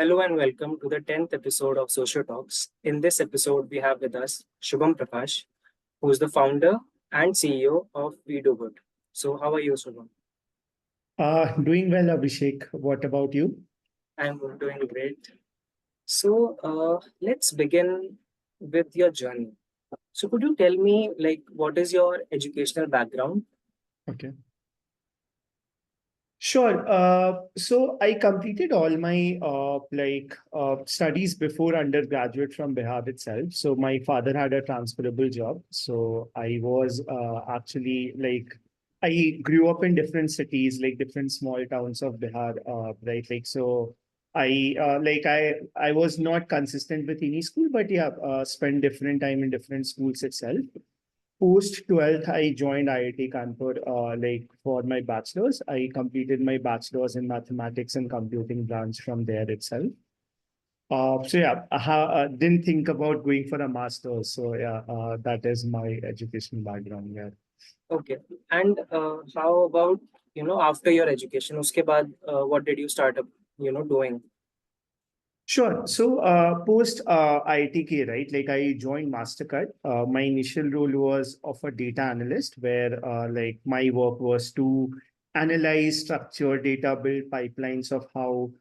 Hello and welcome to the 10th episode of SocioTalks. In this episode, we have with us Shubham Prakash, who is the founder and CEO of WeDoGood. So, how are you, Shubham? Doing well, Abhishek. What about you? I'm doing great. So, let's begin with your journey. So, could you tell me, what is your educational background? Okay. Sure. So I completed all my studies before undergraduate from Bihar itself. So my father had a transferable job. So I was actually I grew up in different cities, like different small towns of Bihar, right? I was not consistent with any school, but yeah, spent different time in different schools itself. Post 12th, I joined IIT Kanpur for my bachelor's. I completed my bachelor's in mathematics and computing branch from there itself. Didn't think about going for a master's. So yeah, that is my education background. Yeah. Okay. And how about, after your education, uske baad, what did you start up, doing? Sure. So post IITK, right? Like I joined Mastercard. My initial role was of a data analyst, where my work was to analyze structured data, build pipelines of how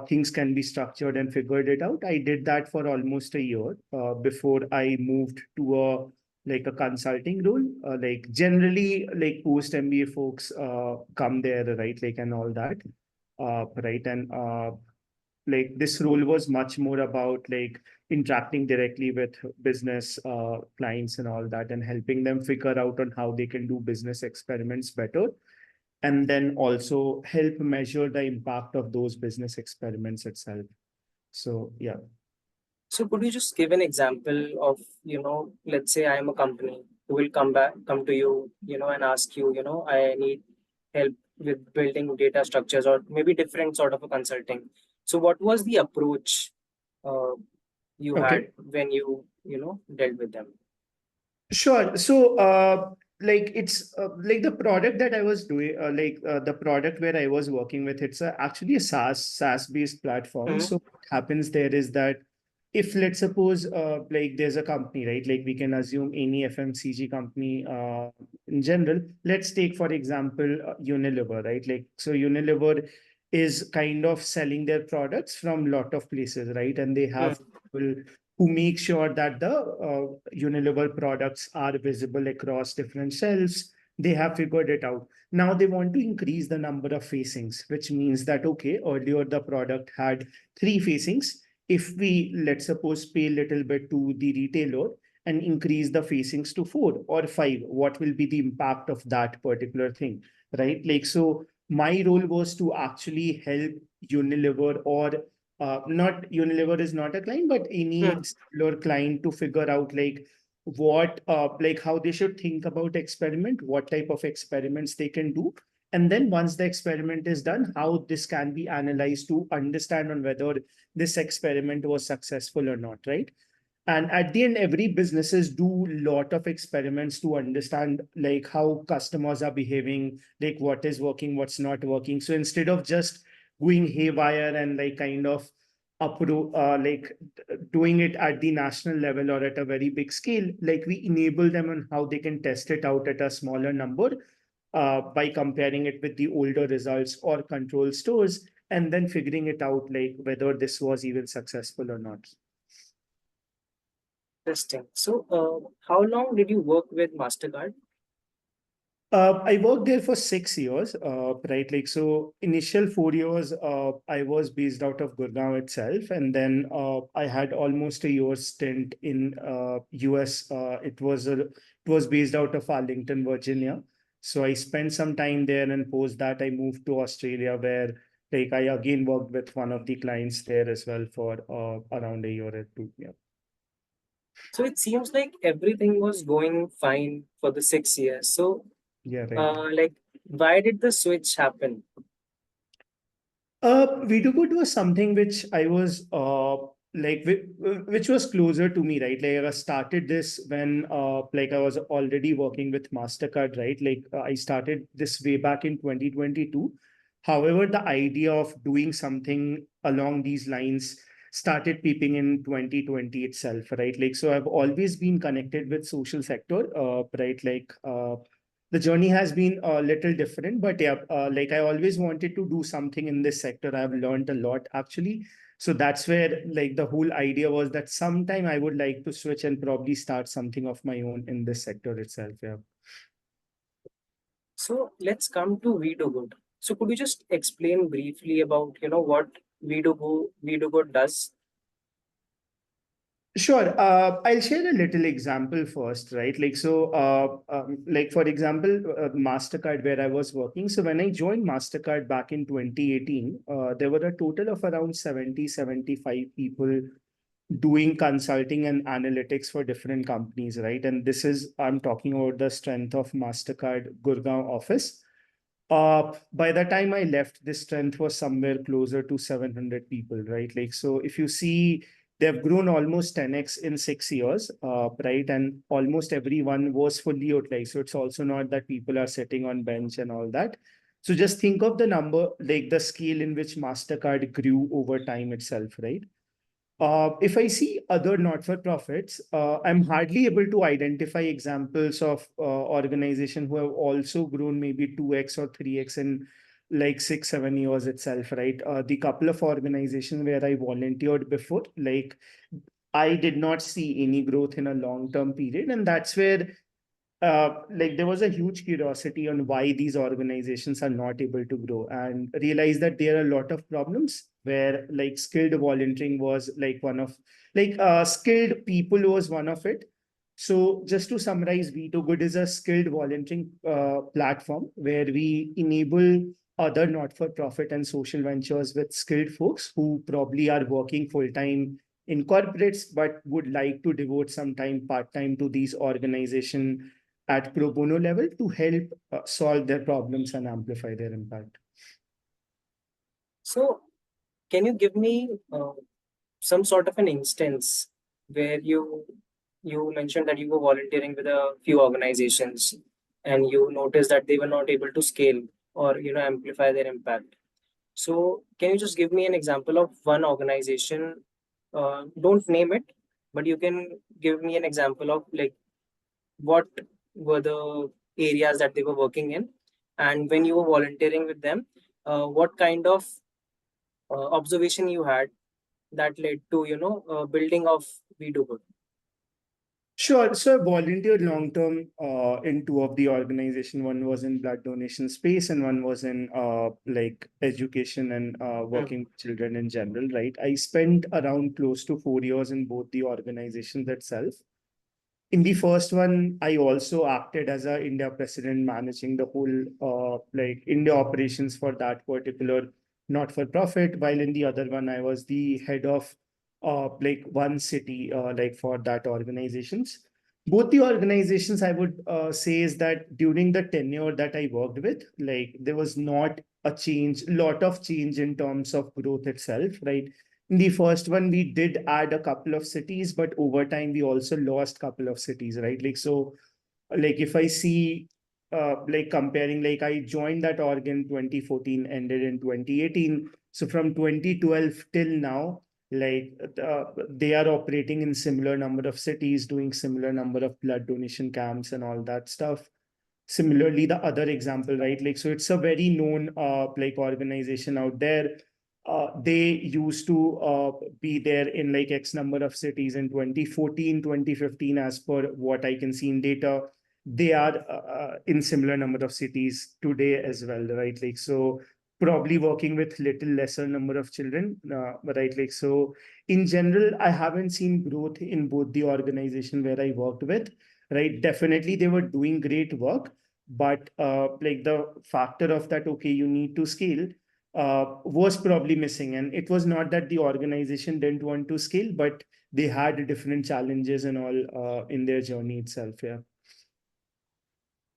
things can be structured and figured it out. I did that for almost a year before I moved to a consulting role. Like generally, like post MBA folks come there, right? Like and all that, right? And like this role was much more about like interacting directly with business clients and all that and helping them figure out on how they can do business experiments better and then also help measure the impact of those business experiments itself. So yeah. So could you just give an example of, let's say I am a company who will come to you, and ask you, I need help with building data structures or maybe different sort of a consulting. So what was the approach uh, you Okay. had when you, dealt with them? Sure. So, it's like the product that I was doing, the product where I was working with, it's actually a SaaS based platform. Hmm. So, what happens there is that if let's suppose, like there's a company, right? Like we can assume any FMCG company in general. Let's take, for example, Unilever, right? Like, so Unilever is kind of selling their products from lot of places, right? And they have people who make sure that the Unilever products are visible across different shelves. They have figured it out. Now they want to increase the number of facings, which means that, okay, earlier the product had 3 facings. If we, let's suppose, pay a little bit to the retailer and increase the facings to 4 or 5, what will be the impact of that particular thing, right? Like, so my role was to actually help Unilever or not Unilever is not a client, but any Hmm. similar client to figure out like what like how they should think about experiment, what type of experiments they can do. And then once the experiment is done, how this can be analyzed to understand on whether this experiment was successful or not, right? And at the end, every businesses do lot of experiments to understand like how customers are behaving, like what is working, what's not working. So instead of just going haywire and like kind of doing it at the national level or at a very big scale, like we enable them on how they can test it out at a smaller number by comparing it with the older results or control stores and then figuring it out like whether this was even successful or not. Interesting. So how long did you work with Mastercard? I worked there for 6 years, right? Like, so initial 4 years, I was based out of Gurgaon itself. And then I had almost a year stint in US. It was based out of Arlington, Virginia. So I spent some time there and post that I moved to Australia where like I again worked with one of the clients there as well for around a year or two. Yeah. So it seems like everything was going fine for the 6 years. So, Yeah, right. why did the switch happen? VideoCode was something which I was which was closer to me, right? Like I started this when like I was already working with Mastercard, right? Like I started this way back in 2022. However, the idea of doing something along these lines started peeping in 2020 itself, right? Like, so I've always been connected with social sector, right? Like, the journey has been a little different, but yeah, like I always wanted to do something in this sector. I've learned a lot actually. So that's where like the whole idea was that sometime I would like to switch and probably start something of my own in this sector itself. Yeah. So let's come to WeDoGood. So could you just explain briefly about what WeDoGood does? Sure. I'll share a little example first, right? Like, so, like, for example, MasterCard, where I was working. So when I joined MasterCard back in 2018, there were a total of around 75 people doing consulting and analytics for different companies, right? And this is, I'm talking about the strength of MasterCard Gurgaon office. By the time I left, this strength was somewhere closer to 700 people, right? Like, so if you see, they've grown almost 10x in 6 years, right? And almost everyone was fully utilized. So it's also not that people are sitting on bench and all that. So just think of the number, like the scale in which MasterCard grew over time itself, right? If I see other not-for-profits, I'm hardly able to identify examples of organization who have also grown maybe 2x or 3x in like 6, 7 years itself, right? The couple of organizations where I volunteered before, like I did not see any growth in a long-term period, and that's where like there was a huge curiosity on why these organizations are not able to grow and realize that there are a lot of problems where like skilled volunteering was like one of like skilled people was one of it. So just to summarize, WeDoGood is a skilled volunteering platform where we enable other not-for-profit and social ventures with skilled folks who probably are working full-time in corporates but would like to devote some time part-time to these organizations at pro bono level to help solve their problems and amplify their impact. So can you give me some sort of an instance where you mentioned that you were volunteering with a few organizations and you noticed that they were not able to scale or amplify their impact. So can you just give me an example of one organization? Don't name it, but you can give me an example of like what were the areas that they were working in, and when you were volunteering with them, what kind of observation you had that led to building of WeDoGood. Sure. So I volunteered long term in two of the organization. One was in blood donation space, and one was in like education and Mm. working with children in general. Right. I spent around close to 4 years in both the organizations itself. In the first one, I also acted as a India president, managing the whole like India operations for that particular not for profit. While in the other one, I was the head of like one city like for that organizations. Both the organizations, I would say, is that during the tenure that I worked with, like there was not a change, lot of change in terms of growth itself, right? In the first one, we did add a couple of cities, but over time we also lost couple of cities, right? Like so, like if I see, like comparing, like I joined that org in 2014, ended in 2018. So from 2012 till now, like they are operating in similar number of cities, doing similar number of blood donation camps and all that stuff. Similarly, the other example, right? Like, so it's a very known like organization out there. They used to be there in like X number of cities in 2014, 2015, as per what I can see in data. They are in similar number of cities today as well, right? Like, so probably working with little lesser number of children, but right? Like, so in general, I haven't seen growth in both the organization where I worked with, right? Definitely they were doing great work, but like the factor of that, okay, you need to scale was probably missing. And it was not that the organization didn't want to scale, but they had different challenges and all in their journey itself. Yeah.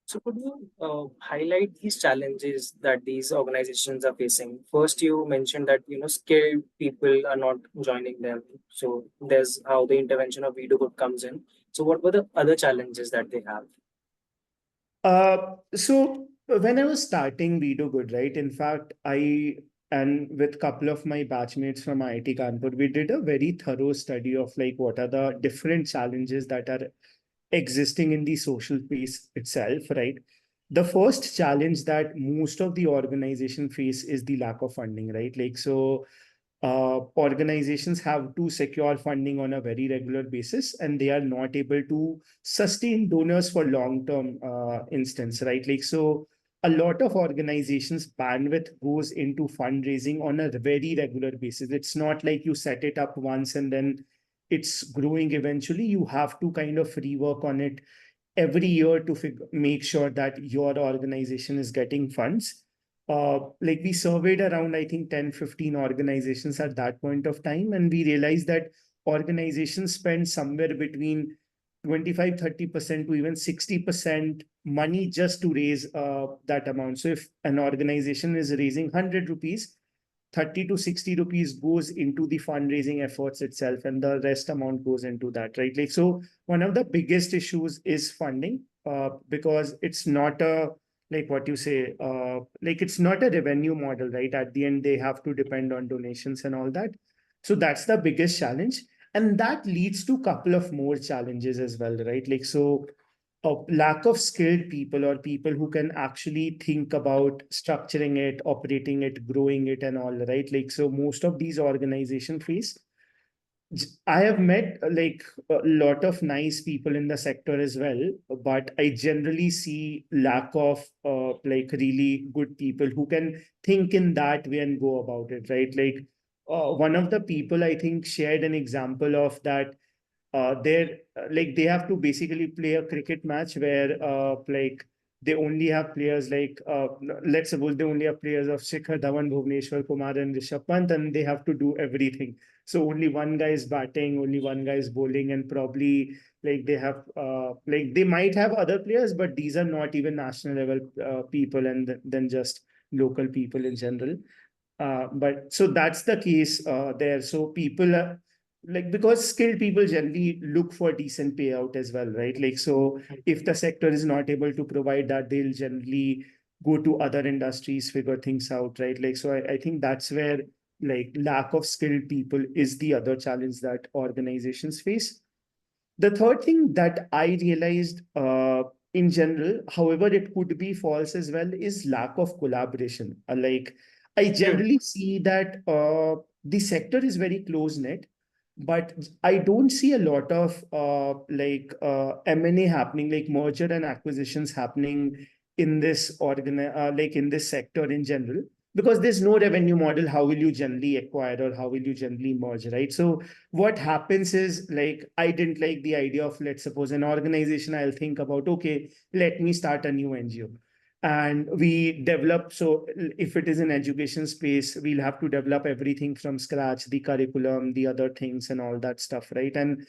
So could you highlight these challenges that these organizations are facing? First, you mentioned that skilled people are not joining them. So there's how the intervention of WeDoGood comes in. So what were the other challenges that they have? So when I was starting WeDoGood, right? In fact, I and with a couple of my batchmates from IIT Kanpur, we did a very thorough study of like what are the different challenges that are existing in the social space itself, right? The first challenge that most of the organization face is the lack of funding, right? Like, so organizations have to secure funding on a very regular basis, and they are not able to sustain donors for long term instance, right? Like, so a lot of organizations bandwidth goes into fundraising on a very regular basis. It's not like you set it up once and then it's growing eventually. You have to kind of rework on it every year to make sure that your organization is getting funds. Like we surveyed around, I think, 10, 15 organizations at that point of time, and we realized that organizations spend somewhere between 25, 30% to even 60% money just to raise that amount. So if an organization is raising 100 rupees, 30 to 60 rupees goes into the fundraising efforts itself, and the rest amount goes into that, right? Like, so one of the biggest issues is funding, because it's not a, like what you say, like it's not a revenue model, right? At the end, they have to depend on donations and all that. So that's the biggest challenge. And that leads to a couple of more challenges as well, right? Like, so a lack of skilled people or people who can actually think about structuring it, operating it, growing it, and all, right? Like, so most of these organizations face. I have met like a lot of nice people in the sector as well, but I generally see lack of like really good people who can think in that way and go about it, right? Like one of the people I think shared an example of that they're like they have to basically play a cricket match where like they only have players like let's suppose they only have players of Shikhar Dhawan, Bhuvneshwar Kumar, and Rishabh Pant, and they have to do everything. So only one guy is batting, only one guy is bowling, and probably like they have like they might have other players, but these are not even national level people, and then just local people in general. But so that's the case there. So people are like, because skilled people generally look for decent payout as well, right? Like, so if the sector is not able to provide that, they'll generally go to other industries, figure things out, right? Like, so I think that's where like lack of skilled people is the other challenge that organizations face. The third thing that I realized in general, however, it could be false as well, is lack of collaboration. Like, I Hmm. generally see that the sector is very close knit, but I don't see a lot of M&A happening, like merger and acquisitions happening in this like in this sector in general, because there's no revenue model. How will you generally acquire or how will you generally merge, right? So what happens is like I didn't like the idea of, let's suppose, an organization. I'll think about, okay, let me start a new NGO, and we develop. So if it is an education space, we'll have to develop everything from scratch, the curriculum, the other things, and all that stuff, right? And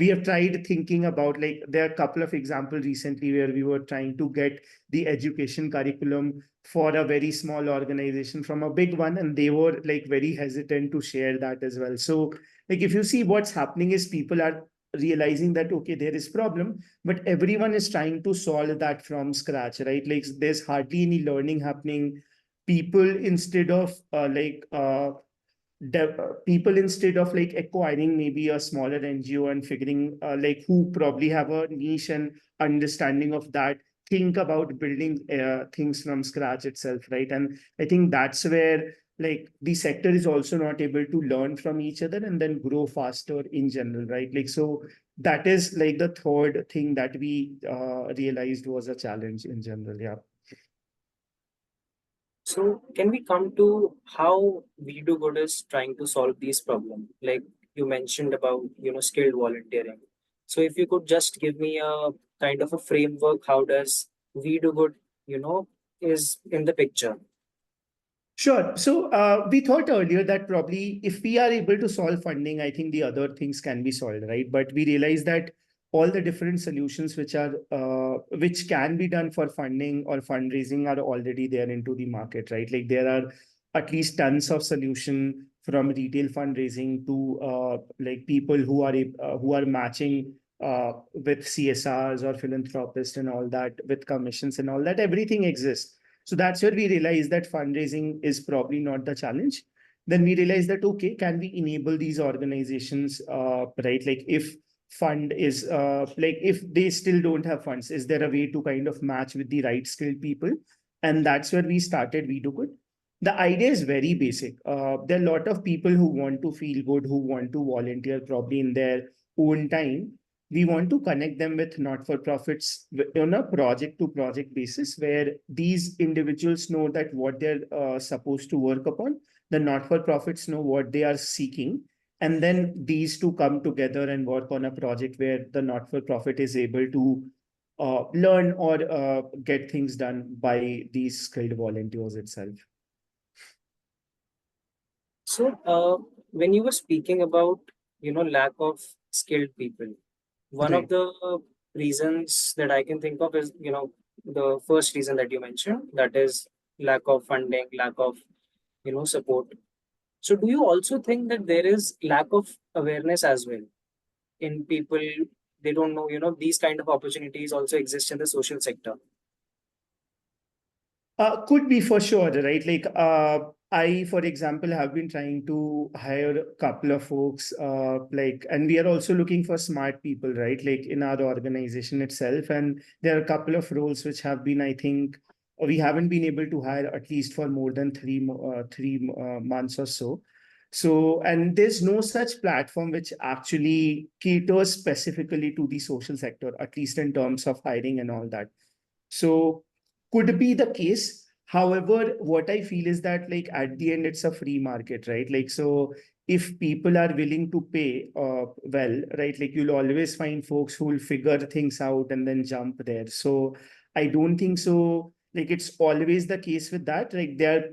we have tried thinking about, like, there are a couple of examples recently where we were trying to get the education curriculum for a very small organization from a big one, and they were like very hesitant to share that as well. So like if you see, what's happening is people are realizing that okay, there is problem, but everyone is trying to solve that from scratch, right? Like there's hardly any learning happening. People instead of people instead of like acquiring maybe a smaller NGO and figuring like who probably have a niche and understanding of that, think about building things from scratch itself, right? And I think that's where like the sector is also not able to learn from each other and then grow faster in general, right? Like, so that is like the third thing that we realized was a challenge in general. Yeah. So can we come to how WeDoGood is trying to solve these problems? Like you mentioned about, skilled volunteering. So if you could just give me a kind of a framework, how does WeDoGood, is in the picture? Sure. So we thought earlier that probably if we are able to solve funding, I think the other things can be solved, right? But we realized that all the different solutions which can be done for funding or fundraising are already there into the market, right? Like there are at least tons of solution from retail fundraising to like people who are matching with CSRs or philanthropists and all that, with commissions and all that. Everything exists. So that's where we realized that fundraising is probably not the challenge. Then we realized that, okay, can we enable these organizations, right? Like if fund is like if they still don't have funds, is there a way to kind of match with the right skilled people? And that's where we started WeDoGood. The idea is very basic. There are a lot of people who want to feel good, who want to volunteer probably in their own time. We want to connect them with not-for-profits on a project-to-project basis, where these individuals know that what they're supposed to work upon, the not-for-profits know what they are seeking, and then these two come together and work on a project where the not-for-profit is able to learn or get things done by these skilled volunteers itself. So, when you were speaking about, lack of skilled people, one of Right. the reasons that I can think of is, the first reason that you mentioned, that is lack of funding, lack of, support. So, do you also think that there is lack of awareness as well in people? They don't know, these kind of opportunities also exist in the social sector. Could be for sure, right? Like, I, for example, have been trying to hire a couple of folks, like, and we are also looking for smart people, right? Like in our organization itself. And there are a couple of roles which have been, I think, we haven't been able to hire at least for more than 3 months or so. So, and there's no such platform which actually caters specifically to the social sector, at least in terms of hiring and all that. So could be the case. However, what I feel is that like at the end, it's a free market, right? Like, so if people are willing to pay well, right, like you'll always find folks who will figure things out and then jump there. So I don't think so. Like it's always the case with that. Like they're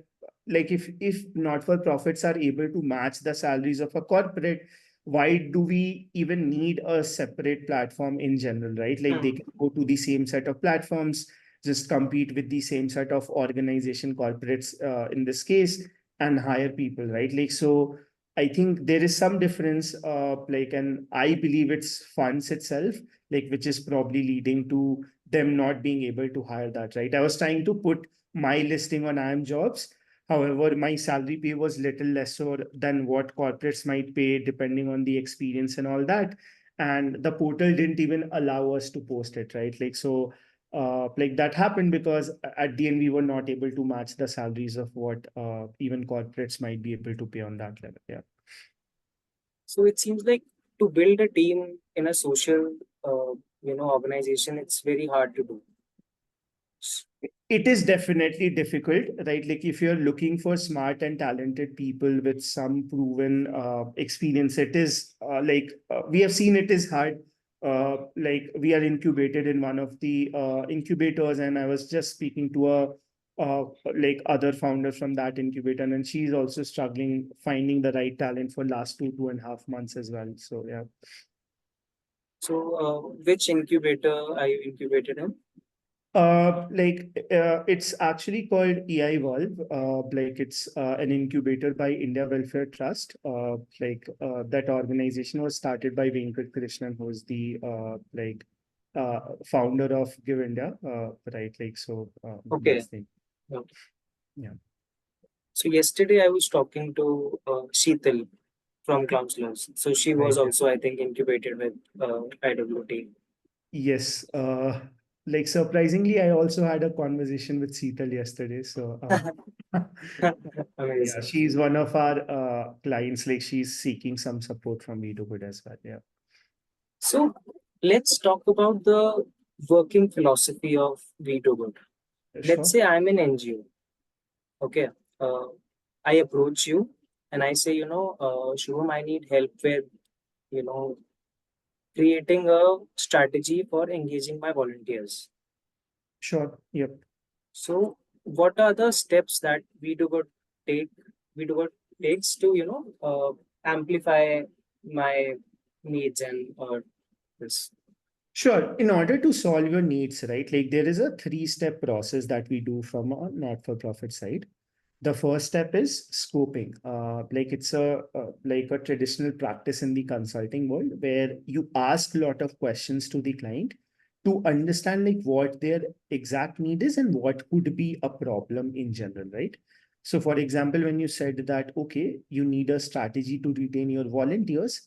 like if not-for-profits are able to match the salaries of a corporate, why do we even need a separate platform in general, right? Like they Hmm. can go to the same set of platforms, just compete with the same set of organization corporates in this case, and hire people, right? Like so I think there is some difference, like, and I believe it's funds itself, like, which is probably leading to them not being able to hire that, right? I was trying to put my listing on IM jobs. However, my salary pay was little lesser than what corporates might pay depending on the experience and all that. And the portal didn't even allow us to post it, right? Like, so like that happened because at the end we were not able to match the salaries of what even corporates might be able to pay on that level. Yeah. So it seems like to build a team in a social, organization, it's very hard to do. It is definitely difficult, right? Like if you're looking for smart and talented people with some proven experience, it is we have seen it is hard. Like we are incubated in one of the incubators, and I was just speaking to a like other founder from that incubator, and she's also struggling finding the right talent for last 2.5 months as well. So yeah. So, which incubator are you incubated in? It's actually called EI Valve. Like it's an incubator by India Welfare Trust. That organization was started by Venkat Krishnan, who's the founder of Give India. Right, like so Okay. that's the Okay. yeah. So yesterday I was talking to Sheetal from Counselors. So she was Right. also, I think, incubated with IWT. Yes. Like surprisingly, I also had a conversation with Seetal yesterday. So yeah, Amazing. she's one of our clients. Like she's seeking some support from WeDoGood as well. Yeah. So let's talk about the working philosophy of WeDoGood. Let's Sure. say I'm an NGO. Okay. Uh, I approach you and I say, Shubham, I need help with, you know, creating a strategy for engaging my volunteers. Sure. Yep. So, what are the steps that take? We do what takes to amplify my needs and this. Sure. In order to solve your needs, right? Like there is a three-step process that we do from a not-for-profit side. The first step is scoping. Like it's like a traditional practice in the consulting world where you ask a lot of questions to the client to understand like what their exact need is and what could be a problem in general, right? So for example, when you said that, okay, you need a strategy to retain your volunteers,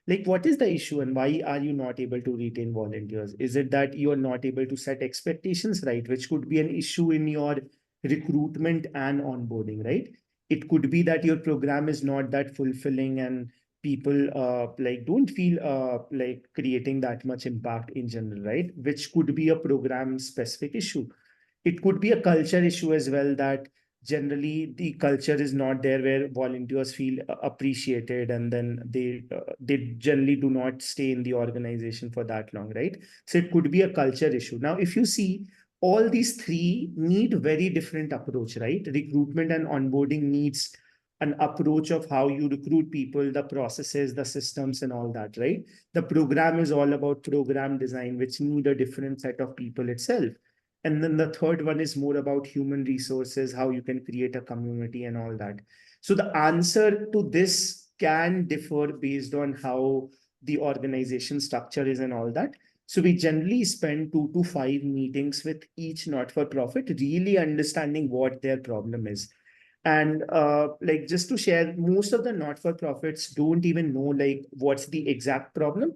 like what is the issue and why are you not able to retain volunteers? Is it that you are not able to set expectations right, which could be an issue in your recruitment and onboarding, right? It could be that your program is not that fulfilling and people like don't feel like creating that much impact in general, right? Which could be a program specific issue. It could be a culture issue as well, that generally the culture is not there where volunteers feel appreciated, and then they generally do not stay in the organization for that long, right? So it could be a culture issue. Now if you see, all these three need very different approach, right? Recruitment and onboarding needs an approach of how you recruit people, the processes, the systems, and all that, right? The program is all about program design, which need a different set of people itself. And then the third one is more about human resources, how you can create a community and all that. So the answer to this can differ based on how the organization structure is and all that. So we generally spend 2 to 5 meetings with each not-for-profit, really understanding what their problem is. And like just to share, most of the not-for-profits don't even know like what's the exact problem.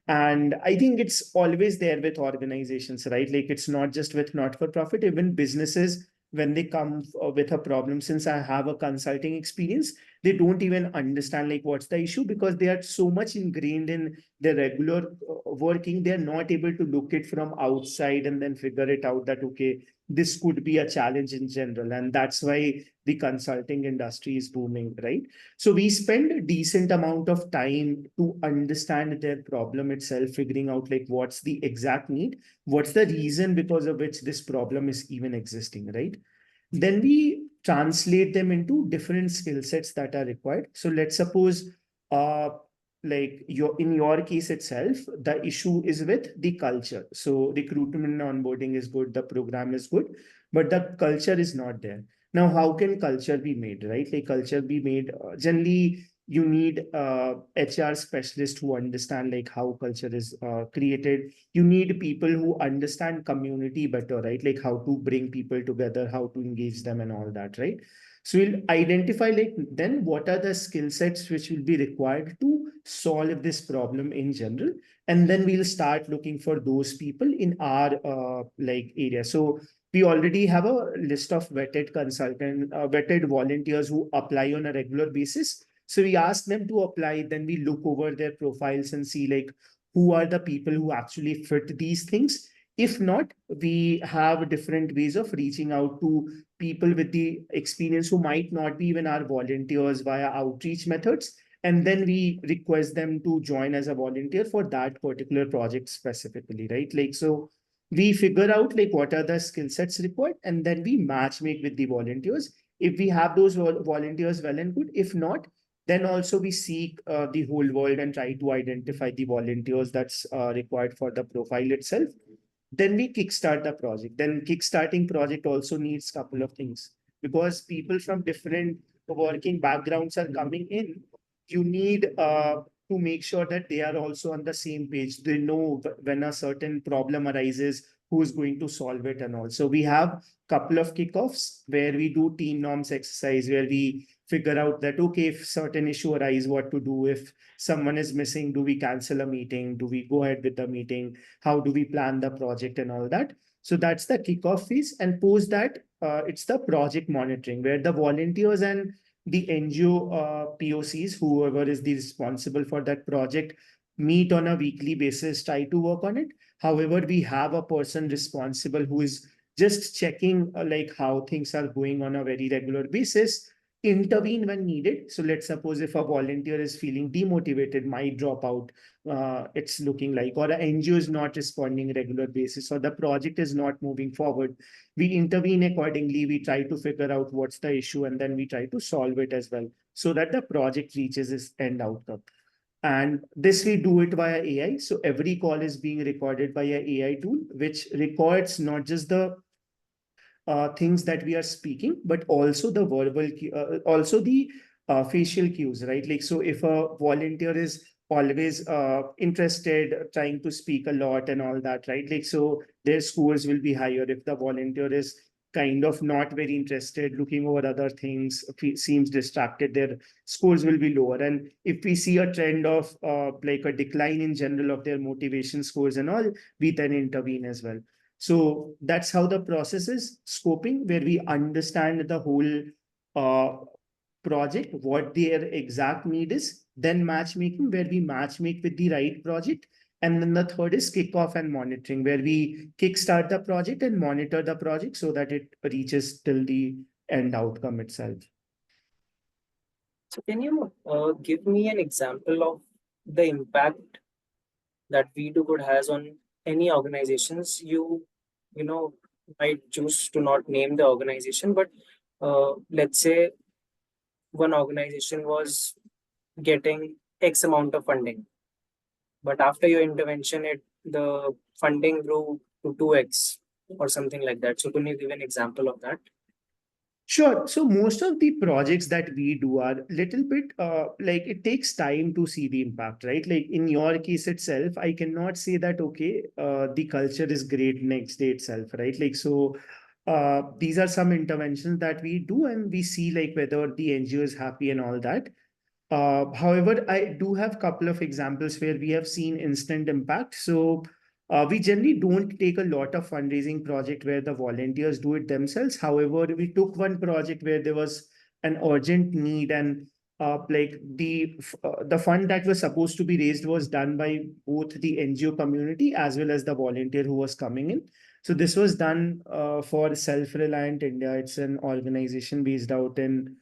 And I think it's always there with organizations, right? Like it's not just with not-for-profit, even businesses, when they come with a problem, since I have a consulting experience, they don't even understand like what's the issue, because they are so much ingrained in their regular working. They're not able to look it from outside and then figure it out that, okay, this could be a challenge in general. And that's why the consulting industry is booming, right? So we spend a decent amount of time to understand their problem itself, figuring out like what's the exact need, what's the reason because of which this problem is even existing, right? Then we translate them into different skill sets that are required. So let's suppose uh like your in your case itself, the issue is with the culture. So recruitment and onboarding is good, the program is good, but the culture is not there. Now how can culture be made, right? Like culture be made, generally you need HR specialists who understand like how culture is created. You need people who understand community better, right? Like how to bring people together, how to engage them and all that, right? So we'll identify like then what are the skill sets which will be required to solve this problem in general. And then we'll start looking for those people in our like area. So we already have a list of vetted volunteers who apply on a regular basis. So we ask them to apply, then we look over their profiles and see like who are the people who actually fit these things. If not, we have different ways of reaching out to people with the experience who might not be even our volunteers via outreach methods. And then we request them to join as a volunteer for that particular project specifically, right? Like, so we figure out like what are the skill sets required, and then we match make with the volunteers. If we have those volunteers, well and good. If not, then also we seek the whole world and try to identify the volunteers that's required for the profile itself. Then we kickstart the project. Then kickstarting project also needs couple of things, because people from different working backgrounds are coming in. You need to make sure that they are also on the same page. They know when a certain problem arises, who is going to solve it and all. So we have couple of kickoffs where we do team norms exercise, where we figure out that, okay, if certain issue arise, what to do. If someone is missing, do we cancel a meeting? Do we go ahead with the meeting? How do we plan the project and all that? So that's the kickoff phase. And post that, it's the project monitoring, where the volunteers and the NGO POCs, whoever is the responsible for that project, meet on a weekly basis, try to work on it. However, we have a person responsible who is just checking like how things are going on a very regular basis, intervene when needed. So let's suppose if a volunteer is feeling demotivated, might drop out, it's looking like, or an NGO is not responding regular basis, or the project is not moving forward, we intervene accordingly. We try to figure out what's the issue, and then we try to solve it as well, so that the project reaches its end outcome. And this we do it via AI. So every call is being recorded by a AI tool, which records not just the things that we are speaking, but also the also the facial cues, right? Like, so if a volunteer is always interested, trying to speak a lot and all that, right? Like, so their scores will be higher. If the volunteer is kind of not very interested, looking over other things, seems distracted, their scores will be lower. And if we see a trend of like a decline in general of their motivation scores and all, we then intervene as well. So that's how the process is scoping, where we understand the whole uh, project, what their exact need is, then matchmaking, where we matchmake with the right project. And then the third is kickoff and monitoring, where we kickstart the project and monitor the project so that it reaches till the end outcome itself. So can you give me an example of the impact that WeDoGood has on any organizations? You know, might choose to not name the organization, but let's say one organization was getting X amount of funding, but after your intervention, the funding grew to 2x or something like that. So can you give an example of that? Sure. So most of the projects that we do are little bit like it takes time to see the impact, right? Like in your case itself, I cannot say that, okay, the culture is great next day itself, right? Like, so these are some interventions that we do and we see like whether the NGO is happy and all that. However, I do have a couple of examples where we have seen instant impact. So we generally don't take a lot of fundraising project where the volunteers do it themselves. However, we took one project where there was an urgent need and like the fund that was supposed to be raised was done by both the NGO community as well as the volunteer who was coming in. So this was done for Self-Reliant India. It's an organization based out in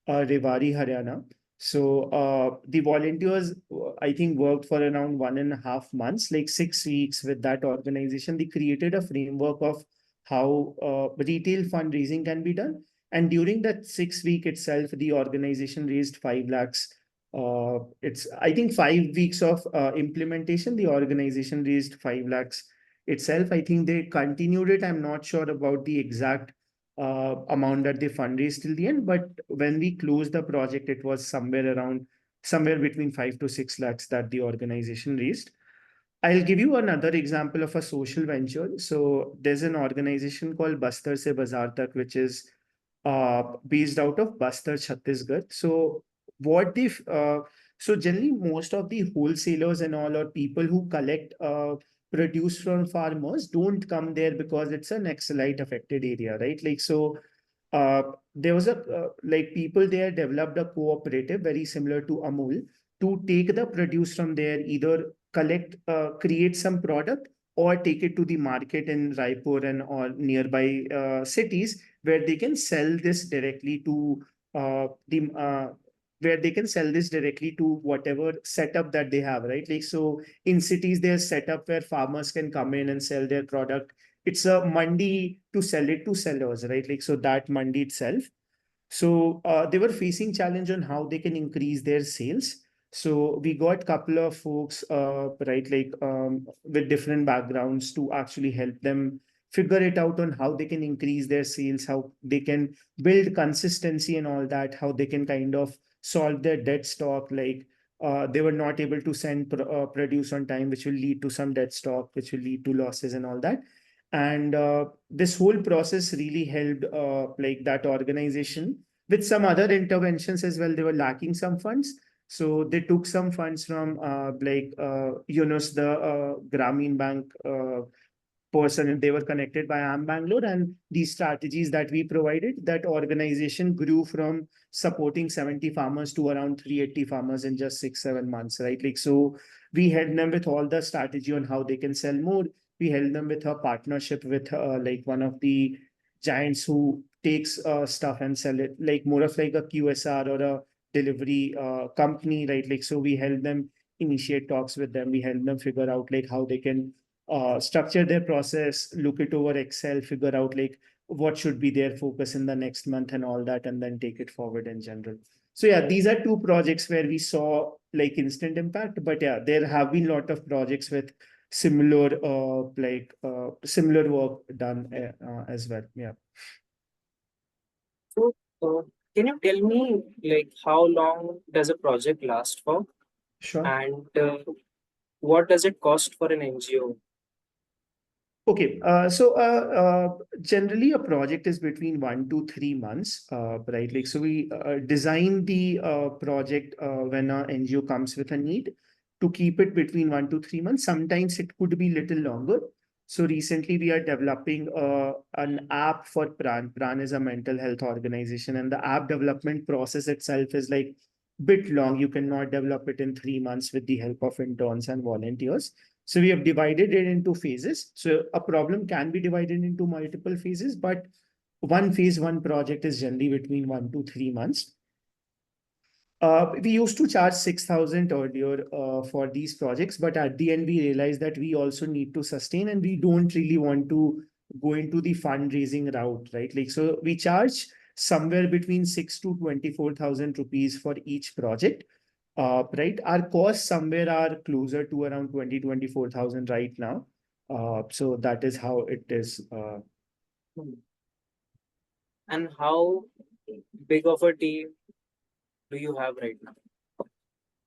Rewari, Haryana. So the volunteers, I think, worked for around 1.5 months, like 6 weeks with that organization. They created a framework of how retail fundraising can be done. And during that 6 week itself, the organization raised 5 lakhs. It's, I think, 5 weeks of implementation. The organization raised 5 lakhs itself. I think they continued it. I'm not sure about the exact amount that they fundraised till the end. But when we closed the project, it was somewhere between 5 to 6 lakhs that the organization raised. I'll give you another example of a social venture. So there's an organization called Bastar Se Bazaar Tak, which is based out of Bastar, Chhattisgarh. So what they so generally most of the wholesalers and all or people who collect produce from farmers don't come there because it's an Naxalite affected area, right? Like, so there was a like people there developed a cooperative very similar to Amul to take the produce from there, either collect, create some product or take it to the market in Raipur and or nearby cities where they can sell this directly to the where they can sell this directly to whatever setup that they have, right? Like, so in cities, there's setup where farmers can come in and sell their product. It's a mandi to sell it to sellers, right? Like, so that mandi itself. So they were facing challenge on how they can increase their sales. So we got couple of folks, right, like with different backgrounds to actually help them figure it out on how they can increase their sales, how they can build consistency and all that, how they can kind of solve their debt stock. Like they were not able to send produce on time, which will lead to some debt stock, which will lead to losses and all that. And this whole process really helped like that organization with some other interventions as well. They were lacking some funds. So they took some funds from Yunus, the Grameen Bank person, and they were connected by AM Bangalore. And these strategies that we provided, that organization grew from supporting 70 farmers to around 380 farmers in just 6, 7 months, right? Like, so we helped them with all the strategy on how they can sell more. We held them with a partnership with like one of the giants who takes stuff and sell it, like more of like a QSR or a delivery company, right? Like, so we helped them initiate talks with them. We helped them figure out like how they can structure their process, look it over Excel, figure out like what should be their focus in the next month and all that, and then take it forward in general. So yeah, these are two projects where we saw like instant impact. But yeah, there have been a lot of projects with similar work done as well. Yeah. So, can you tell me like how long does a project last for? Sure. And what does it cost for an NGO? Okay, generally a project is between 1 to 3 months, right? Like, so we design the project when a NGO comes with a need to keep it between 1 to 3 months. Sometimes it could be little longer. So recently we are developing an app for Pran. Pran is a mental health organization, and the app development process itself is like bit long. You cannot develop it in 3 months with the help of interns and volunteers. So we have divided it into phases. So a problem can be divided into multiple phases, but one phase, one project is generally between 1 to 3 months. We used to charge 6,000 earlier for these projects, but at the end we realized that we also need to sustain and we don't really want to go into the fundraising route, right? Like, so we charge somewhere between 6 to 24,000 rupees for each project. Right, our costs somewhere are closer to around 24,000 right now. So that is how it is. Hmm. And how big of a team do you have right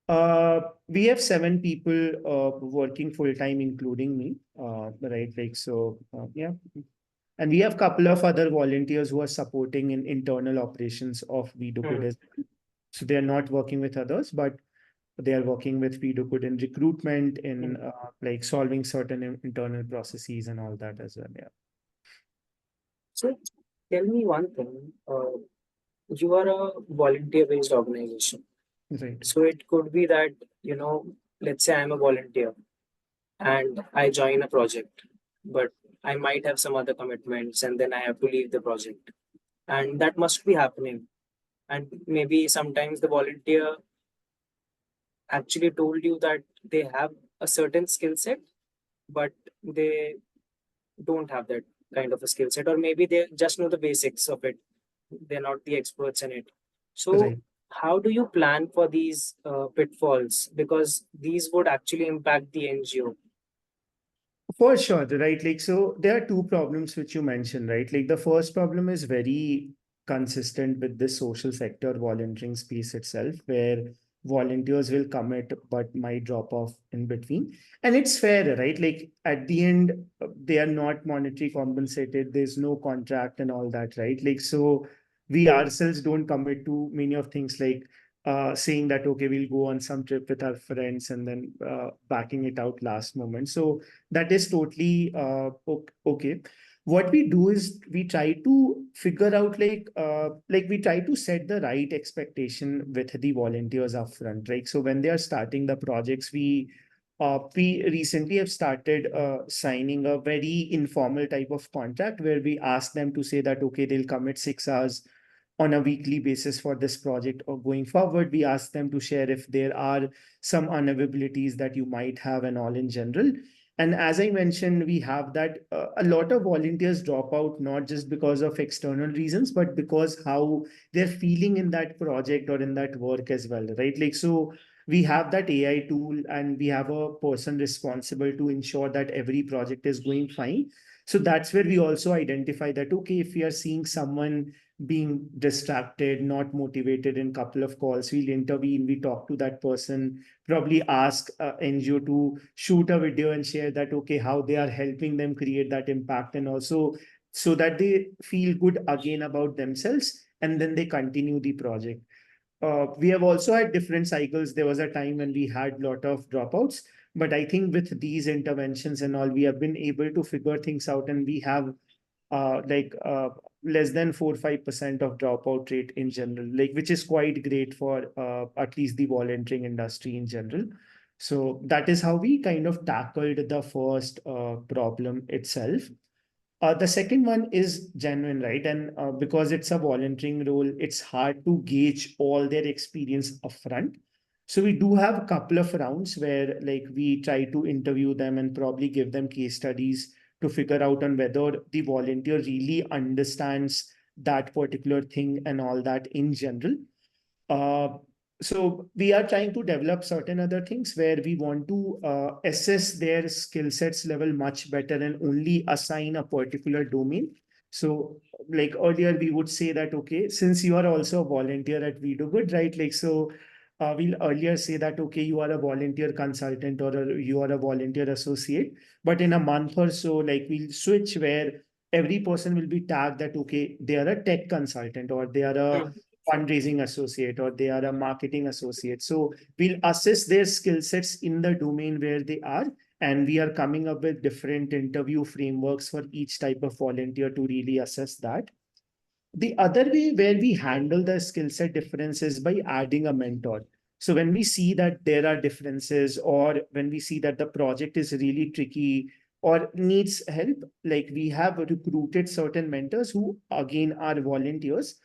now? We have 7 people working full time, including me. Right, like, so yeah, and we have couple of other volunteers who are supporting in internal operations of WeDoGood Hmm. as well. So they are not working with others, but they are working with WeDoGood in recruitment, Hmm. in like solving certain internal processes and all that as well. Yeah. So tell me one thing. You are a volunteer-based organization. Right. So it could be that, let's say I'm a volunteer and I join a project, but I might have some other commitments and then I have to leave the project. And that must be happening. And maybe sometimes the volunteer actually told you that they have a certain skill set, but they don't have that kind of a skill set, or maybe they just know the basics of it. They're not the experts in it. So, Right. how do you plan for these pitfalls? Because these would actually impact the NGO. For sure, right? Like, so there are two problems which you mentioned, right? Like, the first problem is very consistent with the social sector volunteering space itself, where volunteers will commit but might drop off in between. And it's fair, right? Like, at the end, they are not monetary compensated, there's no contract and all that, right? Like, so we ourselves don't commit to many of things like saying that, okay, we'll go on some trip with our friends and then backing it out last moment. So that is totally okay. What we do is we try to figure out like we try to set the right expectation with the volunteers upfront, right? So when they are starting the projects, we recently have started signing a very informal type of contract where we ask them to say that, okay, they'll commit 6 hours on a weekly basis for this project, or going forward we ask them to share if there are some unavailabilities that you might have and all in general. And as I mentioned, we have that a lot of volunteers drop out not just because of external reasons, but because how they're feeling in that project or in that work as well, right? Like, so we have that AI tool and we have a person responsible to ensure that every project is going fine. So that's where we also identify that, okay, if we are seeing someone being distracted, not motivated in couple of calls, we'll intervene, we talk to that person, probably ask NGO to shoot a video and share that, okay, how they are helping them create that impact, and also so that they feel good again about themselves, and then they continue the project. We have also had different cycles. There was a time when we had a lot of dropouts, but I think with these interventions and all, we have been able to figure things out, and we have like less than 4 or 5% of dropout rate in general, like, which is quite great for at least the volunteering industry in general. So that is how we kind of tackled the first problem itself. The second one is genuine, right? And because it's a volunteering role, it's hard to gauge all their experience upfront. So we do have a couple of rounds where like we try to interview them and probably give them case studies to figure out on whether the volunteer really understands that particular thing and all that in general. Uh, so we are trying to develop certain other things where we want to assess their skill sets level much better and only assign a particular domain. So like earlier, we would say that, okay, since you are also a volunteer at WeDoGood, right? Like, so we'll earlier say that, okay, you are a volunteer consultant or you are a volunteer associate. But in a month or so, like we'll switch where every person will be tagged that, okay, they are a tech consultant or they are a Mm. fundraising associate or they are a marketing associate. So we'll assess their skill sets in the domain where they are. And we are coming up with different interview frameworks for each type of volunteer to really assess that. The other way where we handle the skill set difference is by adding a mentor. So when we see that there are differences, or when we see that the project is really tricky or needs help, like we have recruited certain mentors who again are volunteers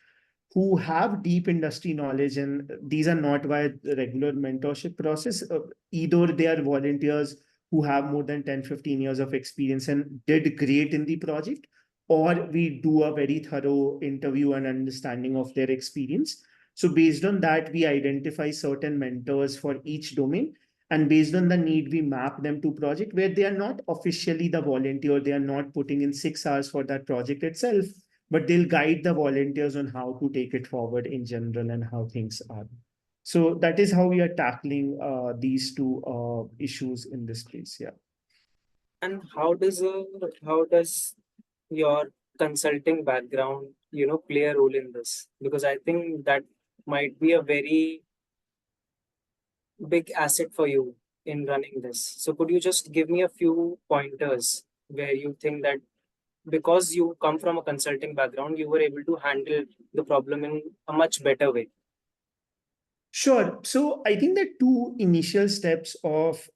who have deep industry knowledge, and these are not via the regular mentorship process. Either they are volunteers who have more than 10-15 years of experience and did great in the project, or we do a very thorough interview and understanding of their experience. So based on that, we identify certain mentors for each domain. And based on the need, we map them to project where they are not officially the volunteer, they are not putting in 6 hours for that project itself, but they'll guide the volunteers on how to take it forward in general and how things are. So that is how we are tackling these two issues in this place. Yeah. And how does your consulting background, play a role in this? Because I think that might be a very big asset for you in running this. So could you just give me a few pointers where you think that because you come from a consulting background, you were able to handle the problem in a much better way? Sure. So I think the two initial steps of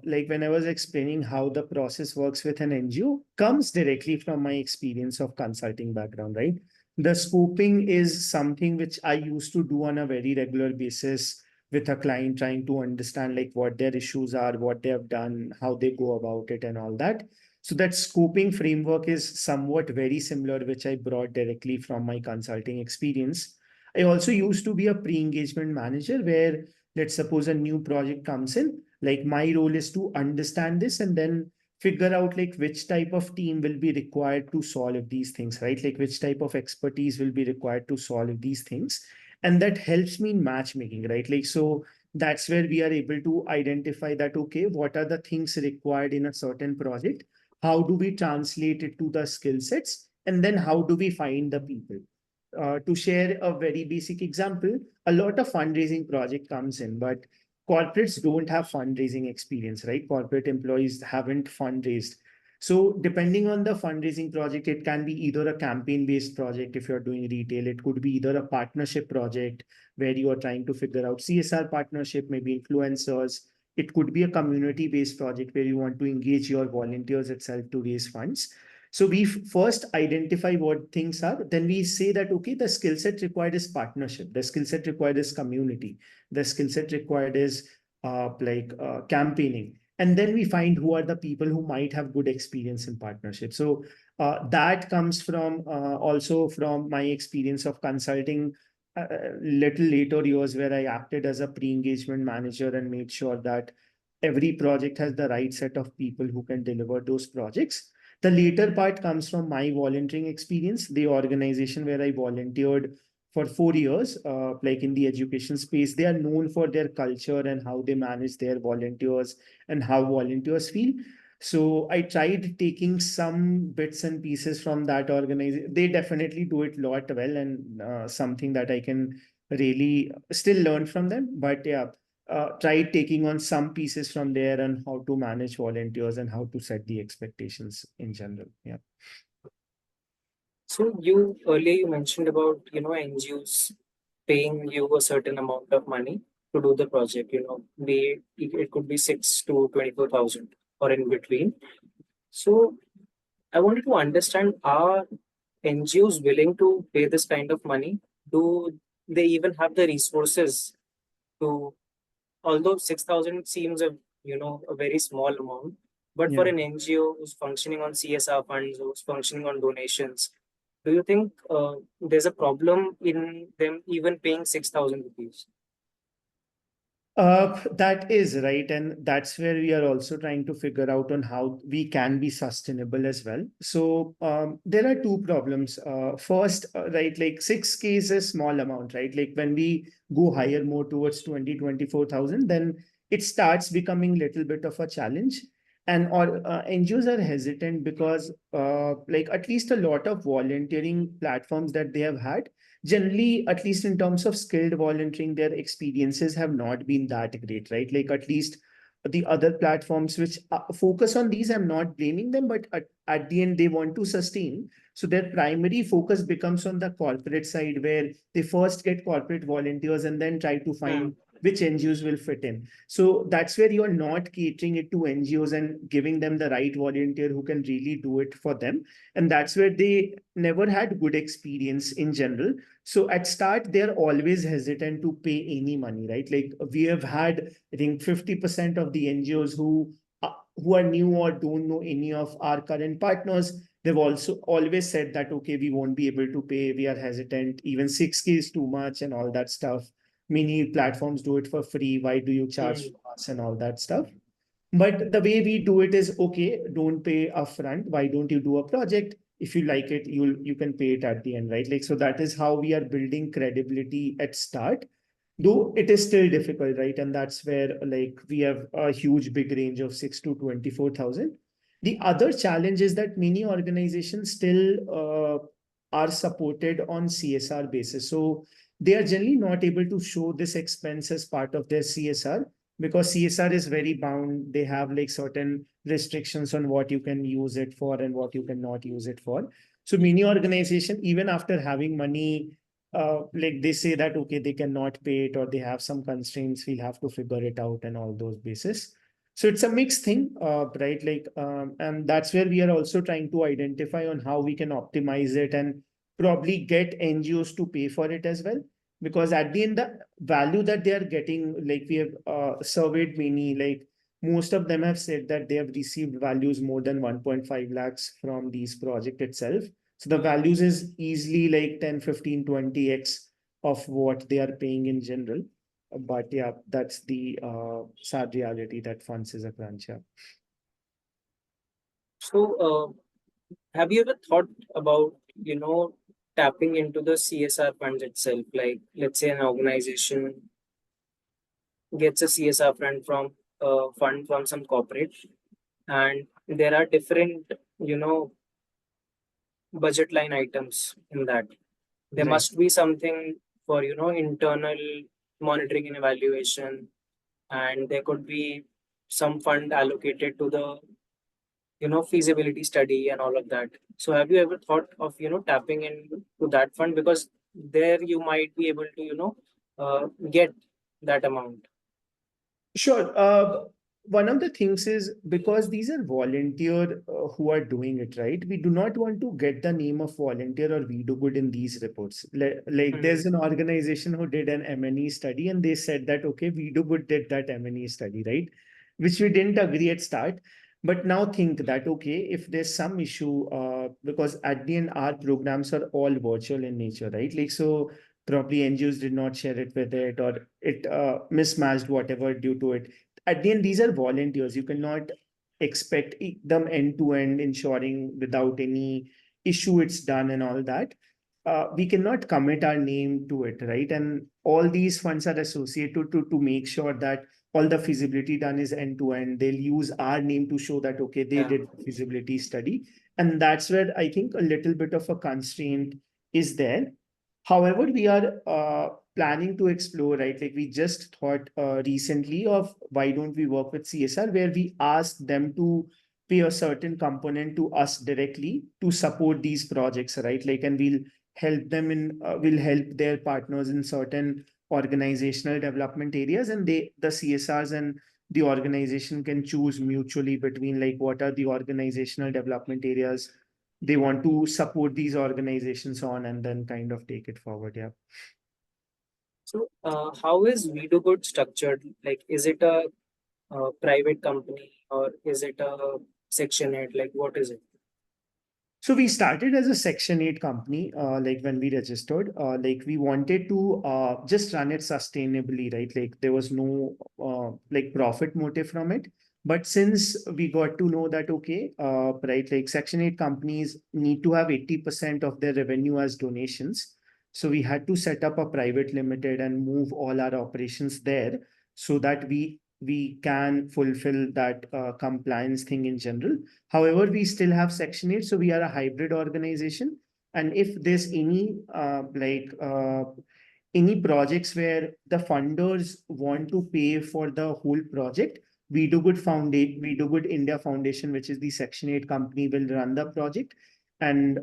like when I was explaining how the process works with an NGO comes directly from my experience of consulting background, right? The scoping is something which I used to do on a very regular basis with a client, trying to understand like what their issues are, what they have done, how they go about it, and all that. So that scoping framework is somewhat very similar, which I brought directly from my consulting experience. I also used to be a pre-engagement manager where, let's suppose a new project comes in, like my role is to understand this and then figure out like which type of team will be required to solve these things, right? Like which type of expertise will be required to solve these things. And that helps me in matchmaking, right? Like, so that's where we are able to identify that, okay, what are the things required in a certain project? How do we translate it to the skill sets? And then how do we find the people? To share a very basic example, a lot of fundraising project comes in, but corporates don't have fundraising experience, right? Corporate employees haven't fundraised. So depending on the fundraising project, it can be either a campaign-based project if you're doing retail, it could be either a partnership project where you are trying to figure out CSR partnership, maybe influencers. It could be a community-based project where you want to engage your volunteers itself to raise funds. So we first identify what things are, then we say that, okay, the skill set required is partnership, the skill set required is community, the skill set required is campaigning. And then we find who are the people who might have good experience in partnership. So that comes from also from my experience of consulting little later years where I acted as a pre-engagement manager and made sure that every project has the right set of people who can deliver those projects. The later part comes from my volunteering experience, the organization where I volunteered for 4 years, like in the education space. They are known for their culture and how they manage their volunteers and how volunteers feel. So I tried taking some bits and pieces from that organization. They definitely do it a lot well, and something that I can really still learn from them. But yeah, tried taking on some pieces from there and how to manage volunteers and how to set the expectations in general. Yeah. So you earlier you mentioned about NGOs paying you a certain amount of money to do the project. It could be 6 to 24,000 or in between. So I wanted to understand, are NGOs willing to pay this kind of money? Do they even have the resources to? Although 6,000 seems a very small amount, but for Yeah. an NGO who's functioning on CSR funds, who's functioning on donations, do you think there's a problem in them even paying 6,000 rupees? That is right. And that's where we are also trying to figure out on how we can be sustainable as well. So there are two problems. First, right, like 6K is a small amount, right? Like when we go higher more towards 24,000, then it starts becoming a little bit of a challenge. And or NGOs are hesitant because like at least a lot of volunteering platforms that they have had generally, at least in terms of skilled volunteering, their experiences have not been that great, right? Like at least the other platforms which focus on these, I'm not blaming them, but at the end they want to sustain. So their primary focus becomes on the corporate side, where they first get corporate volunteers and then try to Hmm. find which NGOs will fit in. So that's where you're not catering it to NGOs and giving them the right volunteer who can really do it for them. And that's where they never had good experience in general. So at start, they're always hesitant to pay any money, right? Like we have had, I think, 50% of the NGOs who are new or don't know any of our current partners. They've also always said that, okay, we won't be able to pay. We are hesitant. Even 6K is too much and all that stuff. Many platforms do it for free. Why do you charge Hmm. us and all that stuff? But the way we do it is okay, don't pay upfront. Why don't you do a project? If you like it, you can pay it at the end, right? Like so that is how we are building credibility at start. Though it is still difficult, right? And that's where like we have a huge big range of 6 to 24,000. The other challenge is that many organizations still are supported on CSR basis. So they are generally not able to show this expense as part of their CSR because CSR is very bound. They have like certain restrictions on what you can use it for and what you cannot use it for. So many organizations, even after having money, like they say that okay, they cannot pay it or they have some constraints. We'll have to figure it out and all those basis. So it's a mixed thing, right? Like, and that's where we are also trying to identify on how we can optimize it and probably get NGOs to pay for it as well because at the end the value that they are getting, like we have surveyed many, like most of them have said that they have received values more than 1.5 lakhs from these project itself. So the values is easily like 10, 15, 20x of what they are paying in general. But yeah, that's the sad reality that funds is a crunch. Yeah. So, have you ever thought about, tapping into the CSR funds itself? Like, let's say an organization gets a CSR fund from some corporate, and there are different, budget line items in that. There Right. must be something for, internal monitoring and evaluation, and there could be some fund allocated to the, feasibility study and all of that. So have you ever thought of, tapping into that fund? Because there you might be able to, get that amount. Sure. One of the things is because these are volunteer who are doing it, right? We do not want to get the name of volunteer or we do good in these reports. Like Hmm. there's an organization who did an M&E study and they said that, okay, we do good did that M&E study, right? Which we didn't agree at start. But now think that, okay, if there's some issue, because at the end, our programs are all virtual in nature, right? Like, so probably NGOs did not share it with it or it mismatched whatever due to it. At the end, these are volunteers. You cannot expect them end to end, ensuring without any issue it's done and all that. We cannot commit our name to it, right? And all these funds are associated to make sure that all the feasibility done is end to end. They'll use our name to show that, okay, they Yeah. did feasibility study. And that's where I think a little bit of a constraint is there. However, we are planning to explore, right? Like we just thought recently of why don't we work with CSR, where we ask them to pay a certain component to us directly to support these projects, right? Like, and we'll help their partners in certain organizational development areas, and the CSRs and the organization can choose mutually between like what are the organizational development areas they want to support these organizations on and then kind of take it forward. Yeah. So, how is WeDoGood structured? Like, is it a private company or is it a section head? Like, what is it? So we started as a Section 8 company, like when we registered, like we wanted to just run it sustainably, right? Like there was no like profit motive from it. But since we got to know that, okay, right, like Section 8 companies need to have 80% of their revenue as donations. So we had to set up a private limited and move all our operations there so that we can fulfill that compliance thing in general. However, we still have Section 8, so we are a hybrid organization. And if there's any projects where the funders want to pay for the whole project, We Do Good India Foundation, which is the Section 8 company, will run the project. And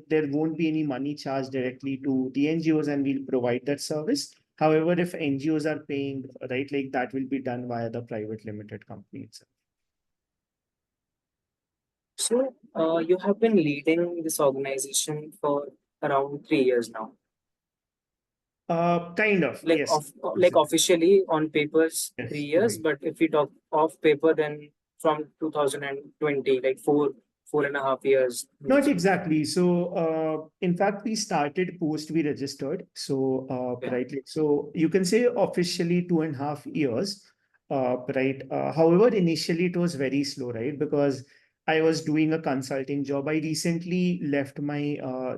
there won't be any money charged directly to the NGOs, and we'll provide that service. However, if NGOs are paying, right, like that will be done via the private limited company itself. So, you have been leading this organization for around 3 years now. Kind of, Like yes. like officially on papers, three Yes, years. right. But if we talk off paper, then from 2020, like four and a half years. Not exactly. So, in fact, we started post we registered. So, Yeah. right. So you can say officially 2.5 years. Right. However, initially it was very slow, right? Because I was doing a consulting job. I recently left my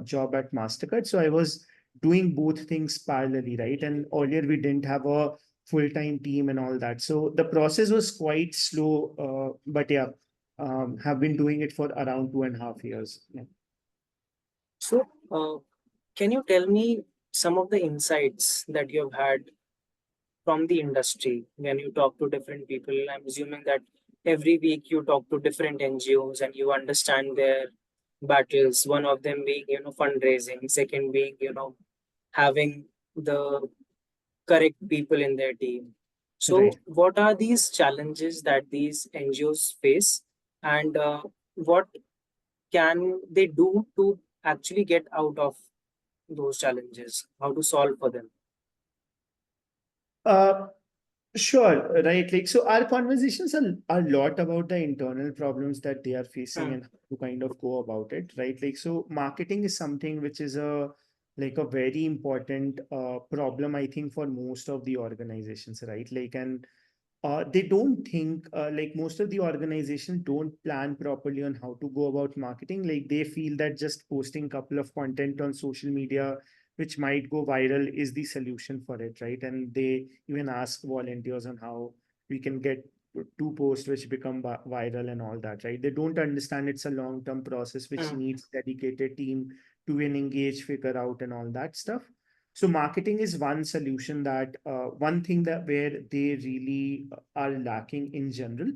job at Mastercard. So I was doing both things parallelly, right? And earlier we didn't have a full-time team and all that. So the process was quite slow. But yeah, have been doing it for around 2.5 years. Yeah. So, can you tell me some of the insights that you have had from the industry when you talk to different people? I'm assuming that every week you talk to different NGOs and you understand their battles. One of them being, fundraising. Second being, having the correct people in their team. So, Right. what are these challenges that these NGOs face, and what can they do to actually get out of those challenges? How to solve for them? Uh, sure. Right. Like, so our conversations are a lot about the internal problems that they are facing Hmm. and how to kind of go about it. Right. Like, so marketing is something which is a very important problem, I think, for most of the organizations. Right. Like, and they don't think like most of the organizations don't plan properly on how to go about marketing. Like they feel that just posting couple of content on social media which might go viral is the solution for it, right? And they even ask volunteers on how we can get two posts which become viral and all that, right? They don't understand it's a long-term process which Hmm. needs dedicated team to even engage, figure out and all that stuff. So marketing is one solution that one thing that where they really are lacking in general,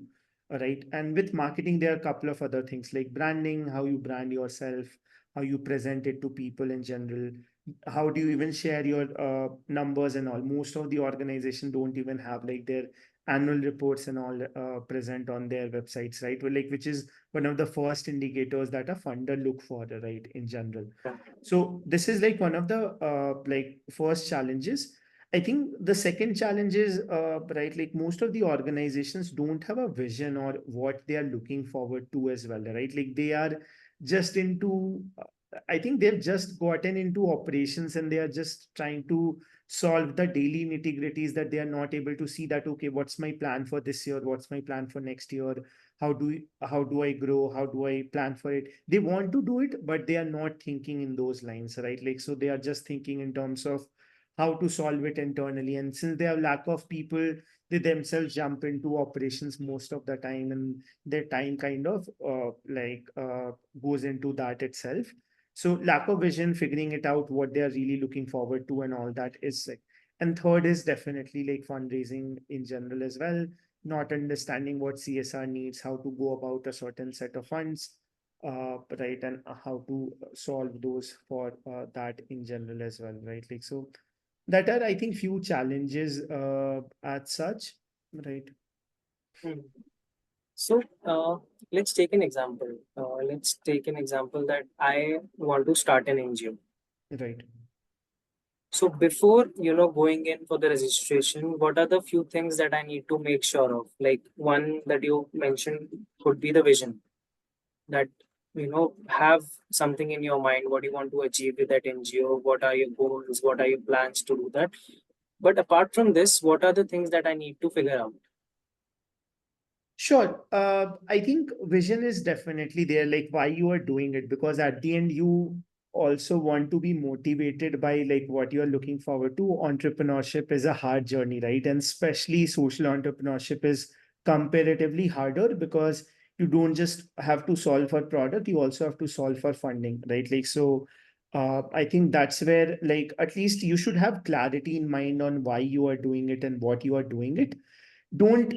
right? And with marketing, there are a couple of other things like branding, how you brand yourself, how you present it to people in general, how do you even share your numbers and all. Most of the organization don't even have like their annual reports and all present on their websites, right? Well, like which is one of the first indicators that a funder look for, right, in general. Yeah. So this is like one of the like first challenges. I think the second challenge is right, like most of the organizations don't have a vision or what they are looking forward to as well, right? Like they are just into I think they've just gotten into operations and they are just trying to solve the daily nitty-gritties, that they are not able to see that, okay, what's my plan for this year? What's my plan for next year? How do I grow? How do I plan for it? They want to do it, but they are not thinking in those lines, right? Like, so they are just thinking in terms of how to solve it internally. And since they have lack of people, they themselves jump into operations most of the time, and their time kind of goes into that itself. So lack of vision, figuring it out, what they are really looking forward to and all that is like, and third is definitely like fundraising in general as well, not understanding what CSR needs, how to go about a certain set of funds, right, and how to solve those for that in general as well, right? Like, so that are, I think, few challenges as such, right? Hmm. So, let's take an example. Let's take an example that I want to start an NGO. Right. So before, going in for the registration, what are the few things that I need to make sure of? Like one that you mentioned could be the vision, that have something in your mind what you want to achieve with that NGO, what are your goals, what are your plans to do that. But apart from this, what are the things that I need to figure out? Sure. I think vision is definitely there, like why you are doing it, because at the end, you also want to be motivated by like what you are looking forward to. Entrepreneurship is a hard journey, right? And especially social entrepreneurship is comparatively harder because you don't just have to solve for product, you also have to solve for funding, right? Like, so I think that's where, like, at least you should have clarity in mind on why you are doing it and what you are doing it. Don't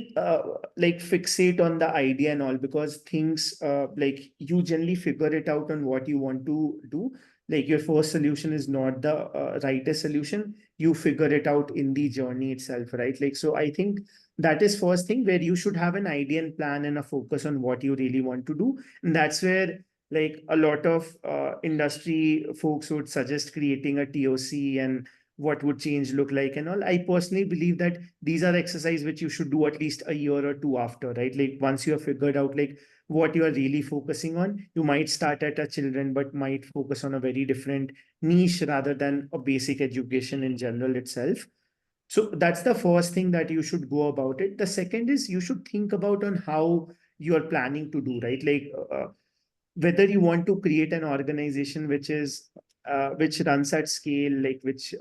like fixate on the idea and all, because things like you generally figure it out on what you want to do. Like your first solution is not the rightest solution, you figure it out in the journey itself, right? Like, so I think that is first thing where you should have an idea and plan and a focus on what you really want to do. And that's where like a lot of industry folks would suggest creating a TOC and what would change look like and all. I personally believe that these are exercise which you should do at least a year or two after, right? Like once you have figured out like what you are really focusing on, you might start at a children but might focus on a very different niche rather than a basic education in general itself. So that's the first thing that you should go about it. The second is you should think about on how you are planning to do, right? Like whether you want to create an organization which is which runs at scale, like which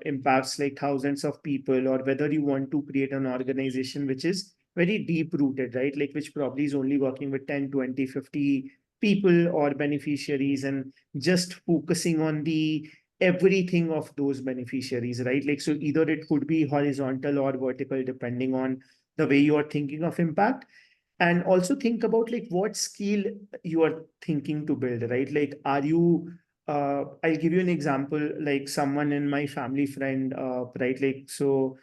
impacts like thousands of people, or whether you want to create an organization which is very deep rooted, right? Like which probably is only working with 10, 20, 50 people or beneficiaries and just focusing on the everything of those beneficiaries, right? Like, so either it could be horizontal or vertical depending on the way you are thinking of impact. And also think about like what skill you are thinking to build, right? Like are you I'll give you an example, like someone in my family friend, right? Like, so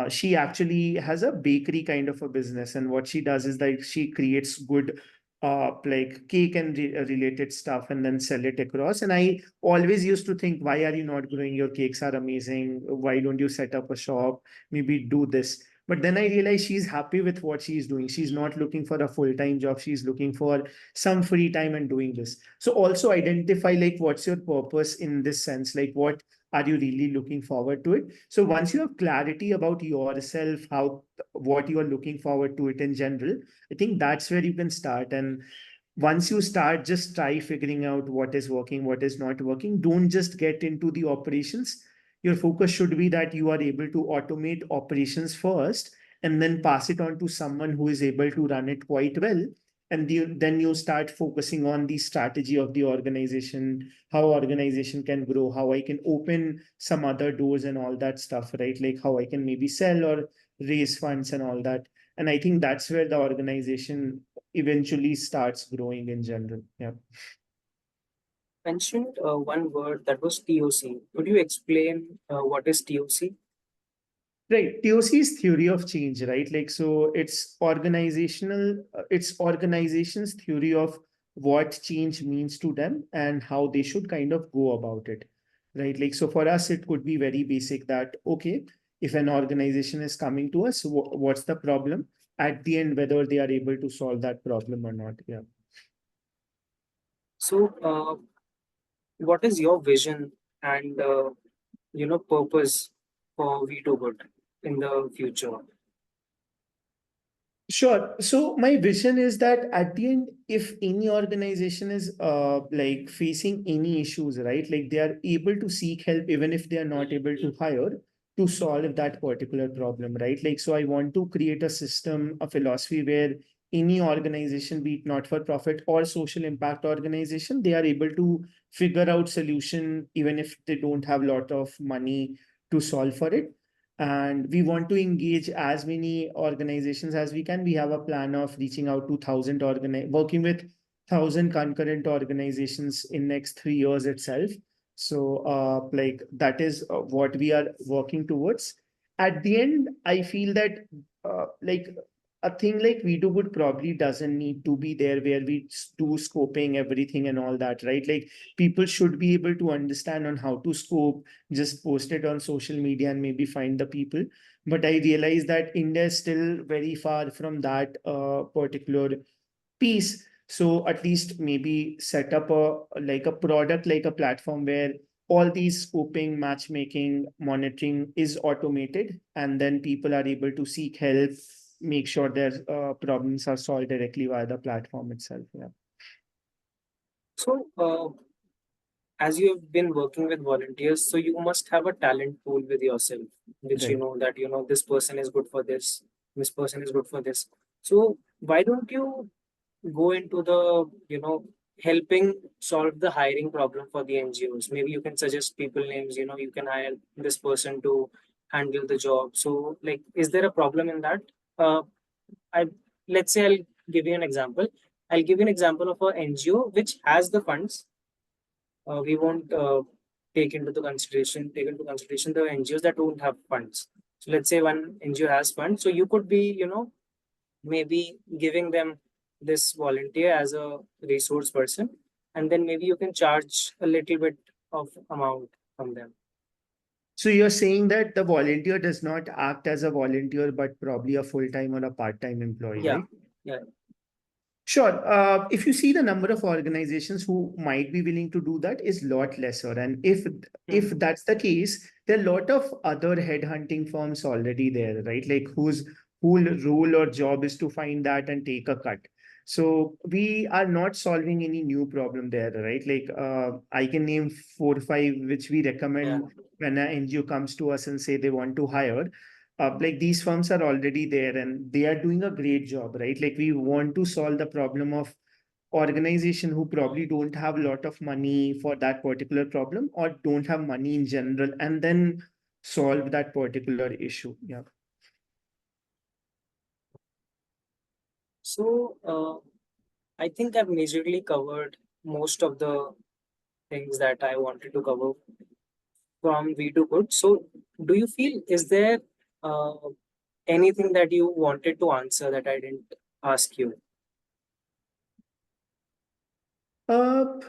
she actually has a bakery kind of a business, and what she does is like she creates good like cake and related stuff and then sell it across. And I always used to think, why are you not growing? Your cakes are amazing, why don't you set up a shop, maybe do this? But then I realized she's happy with what she's doing. She's not looking for a full-time job. She's looking for some free time and doing this. So also identify like what's your purpose in this sense? Like what are you really looking forward to it? So once you have clarity about yourself, how what you are looking forward to it in general, I think that's where you can start. And once you start, just try figuring out what is working, what is not working. Don't just get into the operations. Your focus should be that you are able to automate operations first and then pass it on to someone who is able to run it quite well. And then you start focusing on the strategy of the organization, how organization can grow, how I can open some other doors and all that stuff, right? Like how I can maybe sell or raise funds and all that. And I think that's where the organization eventually starts growing in general. Yeah. Mentioned one word that was TOC. Could you explain what is TOC? Right. TOC is theory of change, right? Like, so it's organizational, it's organization's theory of what change means to them and how they should kind of go about it, right? Like, so for us, it could be very basic that, okay, if an organization is coming to us, what's the problem? At the end, whether they are able to solve that problem or not. Yeah. So, what is your vision and purpose for WeDoGood in the future? Sure. So my vision is that at the end, if any organization is like facing any issues, right, like they are able to seek help even if they are not able to hire to solve that particular problem, right? Like, so I want to create a system, a philosophy where any organization, be it not for profit or social impact organization, they are able to figure out solution even if they don't have a lot of money to solve for it. And we want to engage as many organizations as we can. We have a plan of reaching out to 1,000 working with 1,000 concurrent organizations in next 3 years itself. So like that is what we are working towards. At the end, I feel that like a thing like we do good probably doesn't need to be there where we do scoping everything and all that, right? Like people should be able to understand on how to scope, just post it on social media and maybe find the people. But I realize that India is still very far from that particular piece. So at least maybe set up a like a product, like a platform where all these scoping, matchmaking, monitoring is automated, and then people are able to seek help, make sure their problems are solved directly via the platform itself. Yeah. So, as you have been working with volunteers, so you must have a talent pool with yourself, which you Right. know that this person is good for this person is good for this. So why don't you go into the helping solve the hiring problem for the NGOs? Maybe you can suggest people names. You can hire this person to handle the job. So, like, is there a problem in that? I Let's say I'll give you an example. I'll give you an example of a NGO which has the funds. We won't take into consideration the NGOs that don't have funds. So let's say one NGO has funds, so you could be maybe giving them this volunteer as a resource person, and then maybe you can charge a little bit of amount from them. So you're saying that the volunteer does not act as a volunteer, but probably a full-time or a part-time employee, Yeah, right? yeah. Sure. If you see the number of organizations who might be willing to do that is a lot lesser. And if Hmm. that's the case, there are a lot of other headhunting firms already there, right? Like whose whole role or job is to find that and take a cut. So we are not solving any new problem there, right? Like I can name 4 or 5 which we Yeah. recommend when an NGO comes to us and say they want to hire. Like these firms are already there and they are doing a great job, right? Like we want to solve the problem of organization who probably don't have a lot of money for that particular problem or don't have money in general, and then solve that particular issue. Yeah. So I think I've majorly covered most of the things that I wanted to cover from WeDoGood. So, do you feel, is there uh, anything that you wanted to answer that I didn't ask you? Uh,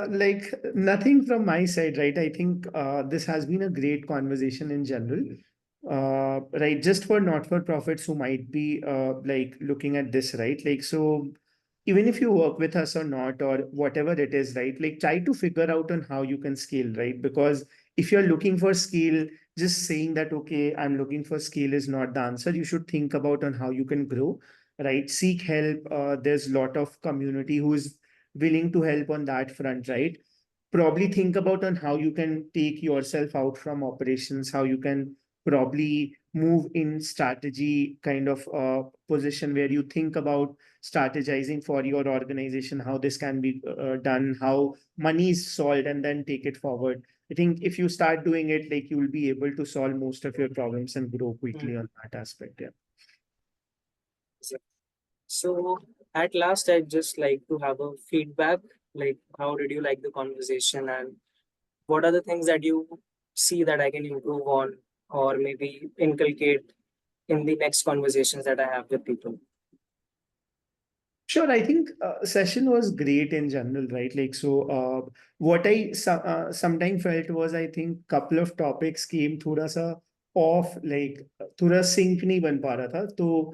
like nothing from my side, right? I think this has been a great conversation in general. Right, just for not-for-profits who might be like looking at this, right? Like, so even if you work with us or not, or whatever it is, right? Like, try to figure out on how you can scale, right? Because if you're looking for scale, just saying that, okay, I'm looking for scale is not the answer. You should think about on how you can grow, right? Seek help. There's a lot of community who's willing to help on that front, right? Probably think about on how you can take yourself out from operations, how you can probably move in strategy kind of position where you think about strategizing for your organization, how this can be done, how money is solved, and then take it forward. I think if you start doing it, like you will be able to solve most of your problems and grow quickly Hmm. on that aspect. Yeah. So, at last, I'd just like to have a feedback. Like, how did you like the conversation, and what are the things that you see that I can improve on, or maybe inculcate in the next conversations that I have with people? Sure, I think session was great in general, right? Like, so what I sometimes felt was, I think couple of topics came thoda sa off, like thoda sync nahi ban pa raha tha. So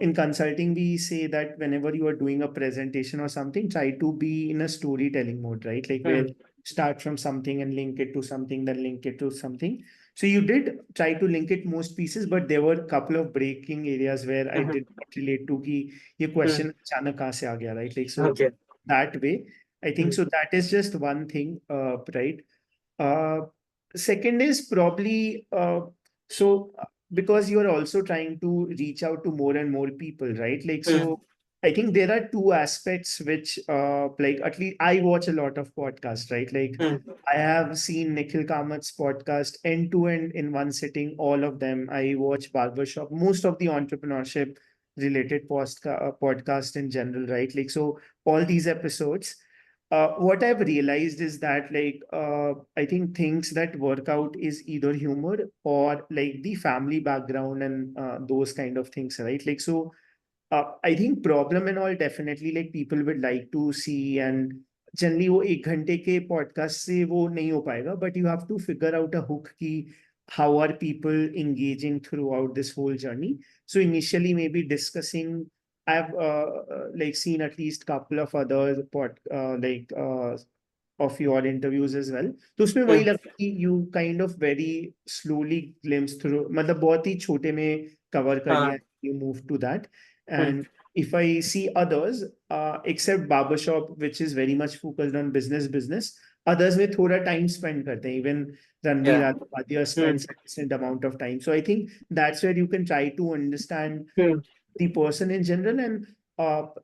in consulting, we say that whenever you are doing a presentation or something, try to be in a storytelling mode, right? Like where Hmm. start from something and link it to something, then link it to something. So you did try to link it most pieces, but there were a couple of breaking areas where I did Hmm. not relate to ki ये Hmm. Question अचानक कहाँ से आ गया, right? Like, so Okay. that way, I think Hmm. so that is just one thing, right? uh Second is probably because you are also trying to reach out to more and more people, right? Like, Hmm. so I think there are two aspects which like at least I watch a lot of podcasts, right? Like Hmm. I have seen Nikhil Kamat's podcast end to end in one sitting, all of them. I watch Barbershop, most of the entrepreneurship related podcast in general, right? Like, so all these episodes, what I've realized is that, like, I think things that work out is either humor or like the family background and those kind of things, right? Like, so I think problem and all definitely like people would like to see, and generally वो 1 घंटे के podcast से वो नहीं हो पाएगा, but you have to figure out a hook की how are people engaging throughout this whole journey. So initially maybe discussing I've like seen at least couple of other of your interviews as well. तो उसमें वही Hmm. लगता है कि you kind of very slowly glimpse through, मतलब बहुत ही छोटे में cover कर हाँ. लिया, you move to that. Hmm. And if I see others, except barbershop, which is very much focused on business, others में थोड़ा time spend करते हैं. Even Ranveer Yeah. Advaitia Hmm. spends a decent amount of time. So I think that's where you can try to understand Hmm. the person in general, and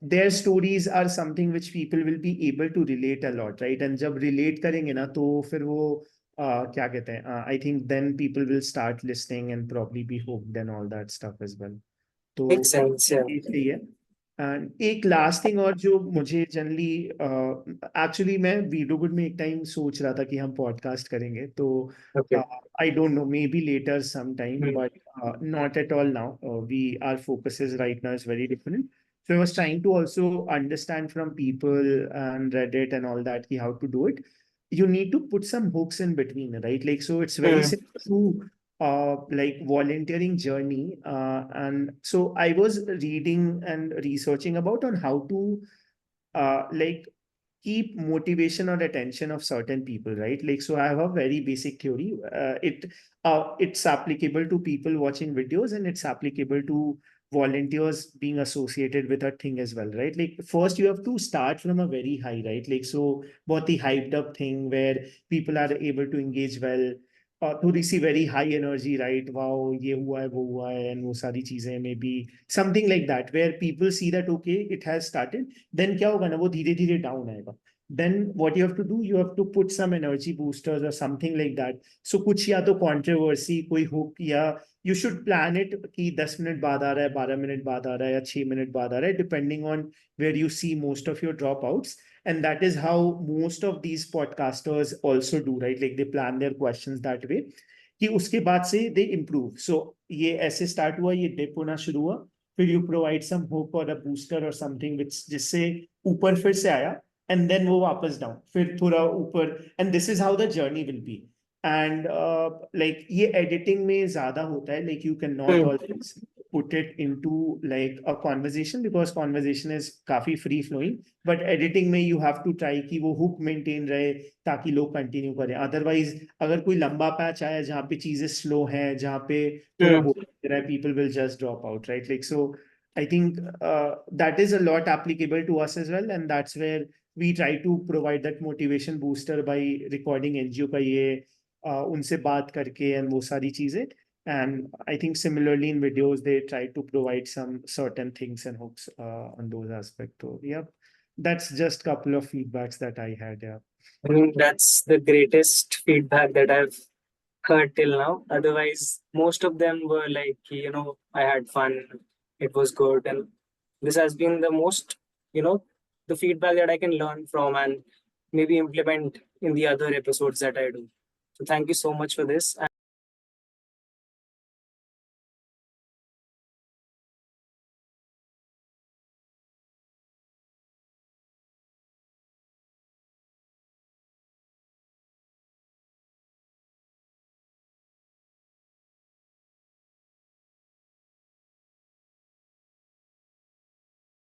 their stories are something which people will be able to relate a lot, right? And जब relate करेंगे ना तो फिर वो क्या कहते हैं, I think then people will start listening and probably be hooked and all that stuff as well. तो Makes sense. Yeah. ये सही है. एंड एक लास्ट थिंग और जो मुझे जनरली, एक्चुअली मैं वीडो गुड में एक टाइम सोच रहा था कि हम पॉडकास्ट करेंगे, तो Okay. I don't know, maybe later some time, Hmm. But not at all now. We Our focus is right now is very different. So I was trying to also understand from people and Reddit and all that how to do it. You need to put some hooks in between, right? Like, so it's very Hmm. similar to like volunteering journey. And so I was reading and researching about on how to like keep motivation or attention of certain people, right? Like, so I have a very basic theory. It's applicable to people watching videos, and it's applicable to volunteers being associated with a thing as well, right? Like, first you have to start from a very high, right? Like, so what the hyped up thing where people are able to engage well, थोड़ी सी very high energy, right? Wow, ये हुआ है वो हुआ है, and वो सारी चीजें, maybe something like that, where people see that okay, it has started. Then क्या होगा ना, वो धीरे धीरे डाउन आएगा. Then what you have to do, you have to put some energy boosters or something like that. So कुछ या तो controversy, कोई hook, या you should plan it कि 10 मिनट बाद आ रहा है, 12 मिनट बाद आ रहा है, या 6 मिनट बाद आ रहा है, depending on where you see most of your dropouts. And that is how most of these podcasters also do, right? Like, they plan their questions that way कि उसके बाद से they improve. So ये ऐसे start हुआ, ये dip होना शुरू हुआ, फिर you provide some hook or a booster or something which जिससे ऊपर फिर से आया, and then वो वापस down, फिर थोड़ा ऊपर, and this is how the journey will be. And like, ये editing में ज्यादा होता है, like you cannot Hmm. always put it into like a conversation, because conversation is काफी free flowing, but editing में you have to try कि वो hook maintain रहे ताकि लोग continue करें. Otherwise अगर कोई लंबा पैच आया जहाँ पे चीजें slow हैं, जहाँ पे थोड़ा Hmm. बोर लग रहा है, people will just drop out, right? Like, so I think that is a lot applicable to us as well, and that's where we try to provide that motivation booster by recording NGO का ये उनसे बात करके and वो सारी चीजें. And I think similarly in videos, they try to provide some certain things and hooks on those aspects. So yeah, that's just couple of feedbacks that I had. Yeah. I mean, that's the greatest feedback that I've heard till now. Otherwise, most of them were like, I had fun, it was good. And this has been the most, the feedback that I can learn from and maybe implement in the other episodes that I do. So thank you so much for this.